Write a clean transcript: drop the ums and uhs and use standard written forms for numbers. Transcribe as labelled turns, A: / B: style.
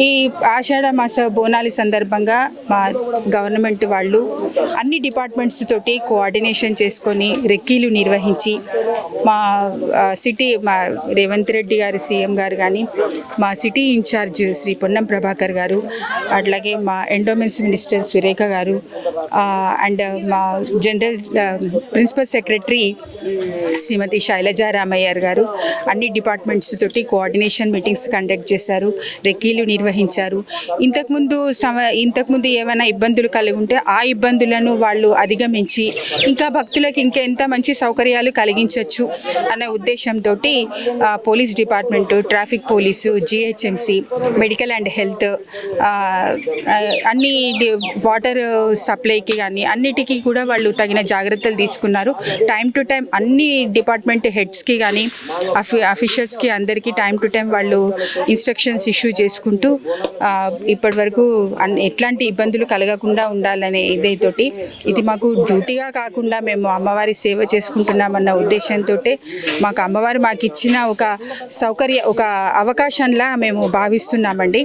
A: ఈ ఆషాఢ మాస బోనాల సందర్భంగా మా గవర్నమెంట్ వాళ్ళు అన్ని డిపార్ట్మెంట్స్ తోటి కోఆర్డినేషన్ చేసుకొని రెక్కీలు నిర్వహించి మా సిటీ మా రేవంత్ రెడ్డి గారు సీఎం గారు కానీ మా సిటీ ఇన్ఛార్జ్ శ్రీ పొన్నం ప్రభాకర్ గారు అట్లాగే మా ఎండోమెంట్స్ మినిస్టర్ సురేఖ గారు అండ్ మా జనరల్ ప్రిన్సిపల్ సెక్రటరీ శ్రీమతి శైలజా రామయ్యర్ గారు అన్ని డిపార్ట్మెంట్స్ తోటి కోఆర్డినేషన్ మీటింగ్స్ కండక్ట్ చేశారు, రెక్కీలు నిర్వహించారు. ఇంతకుముందు ఏమైనా ఇబ్బందులు కలిగి ఉంటే ఆ ఇబ్బందులను వాళ్ళు అధిగమించి ఇంకా భక్తులకు ఇంకెంత మంచి సౌకర్యాలు కలిగించవచ్చు అనే ఉద్దేశంతో police department, traffic police, GHMC, medical and health, అన్ని వాటర్ సప్లైకి కానీ అన్నిటికీ కూడా వాళ్ళు తగిన జాగ్రత్తలు తీసుకున్నారు. టైం టు టైం అన్ని డిపార్ట్మెంట్ హెడ్స్కి కానీ అఫీషియల్స్కి అందరికీ టైం టు టైం వాళ్ళు ఇన్స్ట్రక్షన్స్ ఇష్యూ చేసుకుంటూ ఇప్పటి వరకు ఎట్లాంటి ఇబ్బందులు కలగకుండా ఉండాలనే ఇదేతోటి ఇది మాకు డ్యూటీగా కాకుండా మేము అమ్మవారి సేవ చేసుకుంటున్నామన్న ఉద్దేశంతో మాకు అమ్మవారు మాకు ఇచ్చిన ఒక అవకాశంలా మేము భావిస్తున్నామండి.